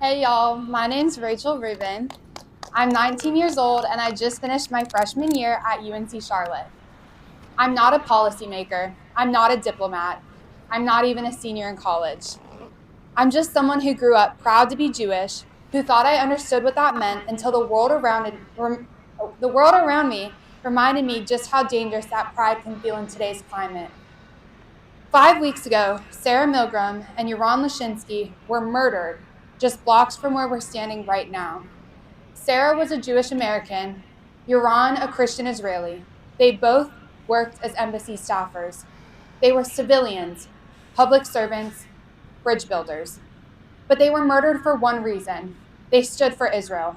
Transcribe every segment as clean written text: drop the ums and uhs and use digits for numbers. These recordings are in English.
Hey y'all, my name's Rachel Rubin. I'm 19 years old and I just finished my freshman year at UNC Charlotte. I'm not a policymaker. I'm not a diplomat. I'm not even a senior in college. I'm just someone who grew up proud to be Jewish, who thought I understood what that meant until the world around me reminded me just how dangerous that pride can feel in today's climate. 5 weeks ago, Sarah Milgram and Yaron Lashinsky were murdered just blocks from where we're standing right now. Sarah was a Jewish American, Yaron a Christian Israeli. They both worked as embassy staffers. They were civilians, public servants, bridge builders. But they were murdered for one reason: they stood for Israel.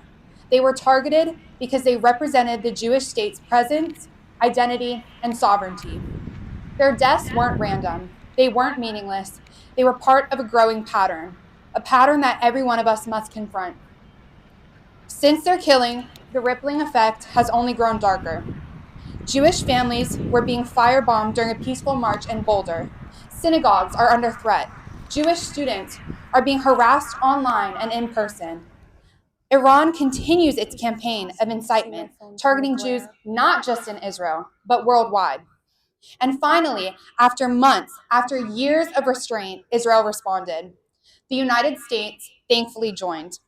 They were targeted because they represented the Jewish state's presence, identity, and sovereignty. Their deaths weren't random. They weren't meaningless. They were part of a pattern that every one of us must confront. Since their killing, the rippling effect has only grown darker. Jewish families were being firebombed during a peaceful march in Boulder. Synagogues are under threat. Jewish students are being harassed online and in person. Iran continues its campaign of incitement, targeting Jews not just in Israel, but worldwide. And finally, after months, after years of restraint, Israel responded. The United States thankfully joined.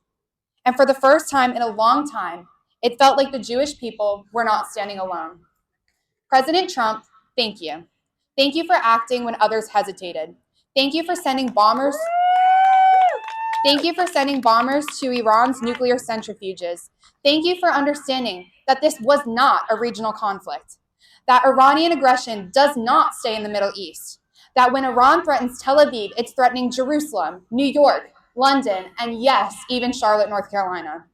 And for the first time in a long time, it felt like the Jewish people were not standing alone. President Trump, thank you. Thank you for acting when others hesitated. Thank you for sending bombers. Thank you for sending bombers to Iran's nuclear centrifuges. Thank you for understanding that this was not a regional conflict, that Iranian aggression does not stay in the Middle East, that when Iran threatens Tel Aviv, it's threatening Jerusalem, New York, London, and yes, even Charlotte, North Carolina.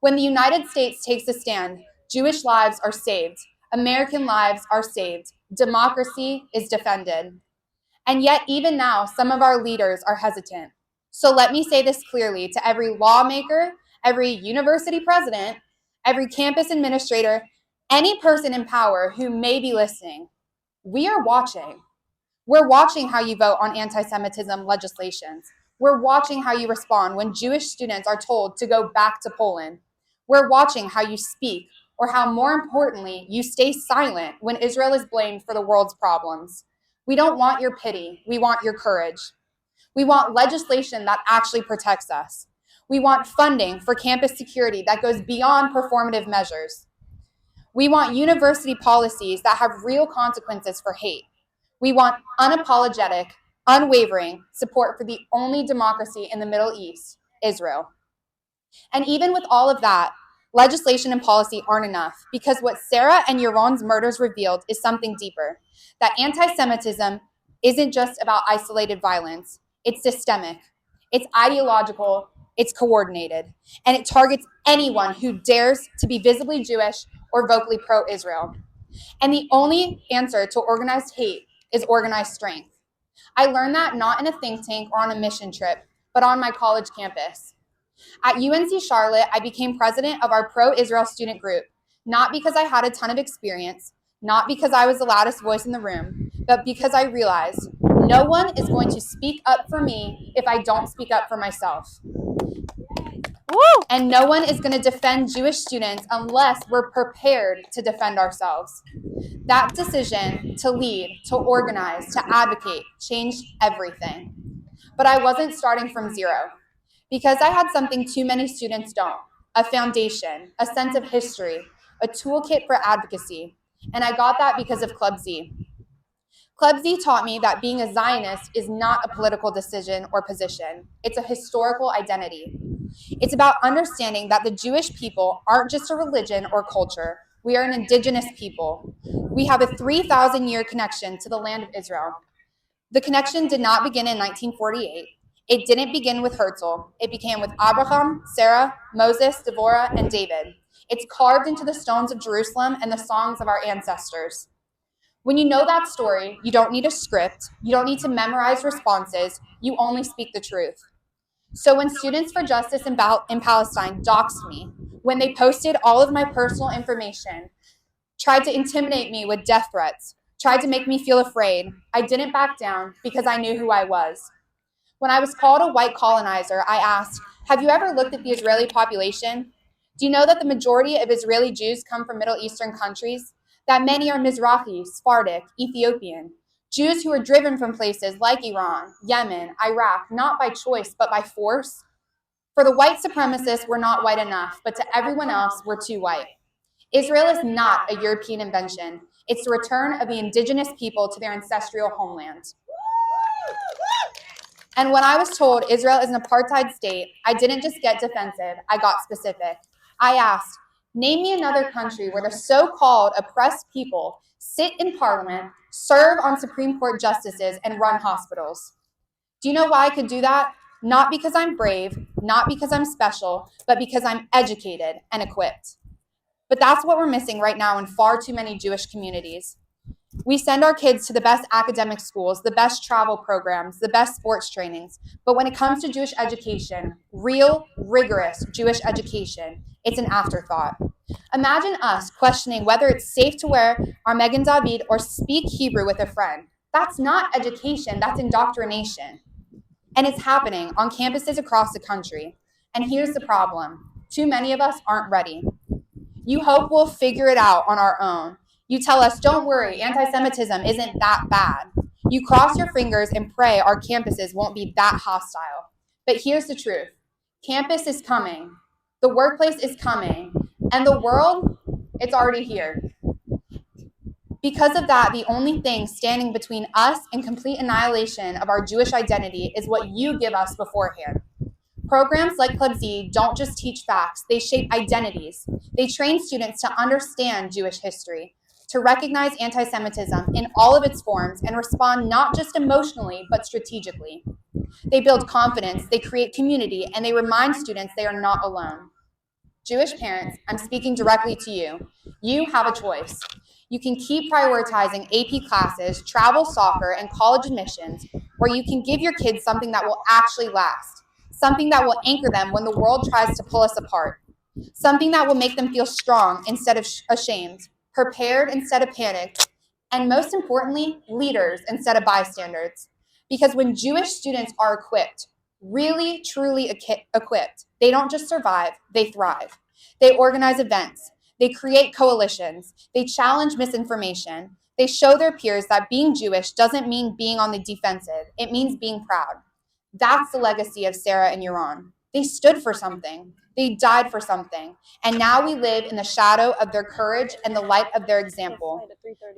When the United States takes a stand, Jewish lives are saved, American lives are saved, democracy is defended. And yet, even now, some of our leaders are hesitant. So let me say this clearly to every lawmaker, every university president, every campus administrator, any person in power who may be listening. We are watching. We're watching how you vote on anti Semitism legislations. We're watching how you respond when Jewish students are told to go back to Poland. We're watching how you speak, or how, more importantly, you stay silent when Israel is blamed for the world's problems. We don't want your pity. We want your courage. We want legislation that actually protects us. We want funding for campus security that goes beyond performative measures. We want university policies that have real consequences for hate. We want unapologetic, unwavering support for the only democracy in the Middle East, Israel. And even with all of that, legislation and policy aren't enough, because what Sarah and Yaron's murders revealed is something deeper: that anti Semitism isn't just about isolated violence, it's systemic, it's ideological, it's coordinated, and it targets anyone who dares to be visibly Jewish or vocally pro Israel. And the only answer to organized hate is organized strength. I learned that not in a think tank or on a mission trip, but on my college campus. At UNC Charlotte, I became president of our pro Israel student group, not because I had a ton of experience, not because I was the loudest voice in the room, but because I realized no one is going to speak up for me if I don't speak up for myself. Woo! And no one is going to defend Jewish students unless we're prepared to defend ourselves. That decision to lead, to organize, to advocate changed everything. But I wasn't starting from zero, because I had something too many students don't: a foundation, a sense of history, a toolkit for advocacy. And I got that because of Club Z. Club Z taught me that being a Zionist is not a political decision or position, it's a historical identity. It's about understanding that the Jewish people aren't just a religion or culture. We are an indigenous people. We have a 3,000-year connection to the land of Israel. The connection did not begin in 1948. It didn't begin with Herzl. It began with Abraham, Sarah, Moses, Deborah, and David. It's carved into the stones of Jerusalem and the songs of our ancestors. When you know that story, you don't need a script. You don't need to memorize responses. You only speak the truth. So when Students for Justice in Palestine doxed me, when they posted all of my personal information, tried to intimidate me with death threats, tried to make me feel afraid, I didn't back down because I knew who I was. When I was called a white colonizer, I asked, have you ever looked at the Israeli population? Do you know that the majority of Israeli Jews come from Middle Eastern countries? That many are Mizrahi, Sephardic, Ethiopian. Jews who are driven from places like Iran, Yemen, Iraq, not by choice, but by force. For the white supremacists, we're not white enough, but to everyone else, we're too white. Israel is not a European invention. It's the return of the indigenous people to their ancestral homeland. And when I was told Israel is an apartheid state, I didn't just get defensive, I got specific. I asked, name me another country where the so-called oppressed people sit in parliament, serve on Supreme Court justices, and run hospitals. Do you know why I could do that? Not because I'm brave, not because I'm special, but because I'm educated and equipped. But that's what we're missing right now in far too many Jewish communities. We send our kids to the best academic schools, the best travel programs, the best sports trainings. But when it comes to Jewish education, real, rigorous Jewish education, it's an afterthought. Imagine us questioning whether it's safe to wear our Magen David or speak Hebrew with a friend. That's not education, that's indoctrination. And it's happening on campuses across the country. And here's the problem. Too many of us aren't ready. You hope we'll figure it out on our own. You tell us, don't worry, anti-Semitism isn't that bad. You cross your fingers and pray our campuses won't be that hostile. But here's the truth. Campus is coming. The workplace is coming. And the world, it's already here. Because of that, the only thing standing between us and complete annihilation of our Jewish identity is what you give us beforehand. Programs like Club Z don't just teach facts, they shape identities. They train students to understand Jewish history, to recognize anti-Semitism in all of its forms and respond not just emotionally, but strategically. They build confidence, they create community, and they remind students they are not alone. Jewish parents, I'm speaking directly to you. You have a choice. You can keep prioritizing AP classes, travel, soccer, and college admissions, or you can give your kids something that will actually last, something that will anchor them when the world tries to pull us apart, something that will make them feel strong instead of ashamed, prepared instead of panicked, and most importantly, leaders instead of bystanders. Because when Jewish students are equipped, really, truly equipped, they don't just survive, they thrive. They organize events, they create coalitions, they challenge misinformation, they show their peers that being Jewish doesn't mean being on the defensive, it means being proud. That's the legacy of Sarah and Yaron. They stood for something. They died for something. And now we live in the shadow of their courage and the light of their example.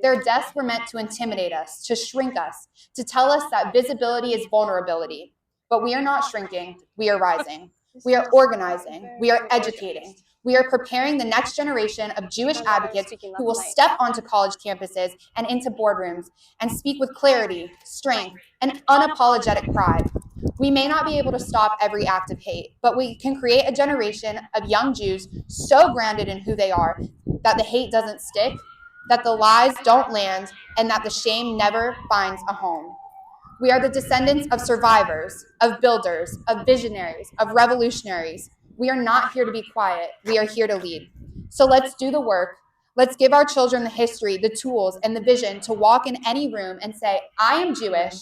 Their deaths were meant to intimidate us, to shrink us, to tell us that visibility is vulnerability. But we are not shrinking. We are rising. We are organizing. We are educating. We are preparing the next generation of Jewish advocates who will step onto college campuses and into boardrooms and speak with clarity, strength, and unapologetic pride. We may not be able to stop every act of hate, but we can create a generation of young Jews so grounded in who they are that the hate doesn't stick, that the lies don't land, and that the shame never finds a home. We are the descendants of survivors, of builders, of visionaries, of revolutionaries. We are not here to be quiet. We are here to lead. So let's do the work. Let's give our children the history, the tools, and the vision to walk in any room and say, I am Jewish,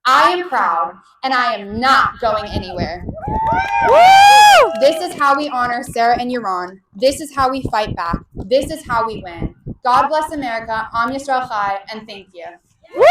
I am proud, and I am not going anywhere. Woo! This is how we honor Sarah and Yaron. This is how we fight back. This is how we win. God bless America, Am Yisrael Chai, and thank you. Woo!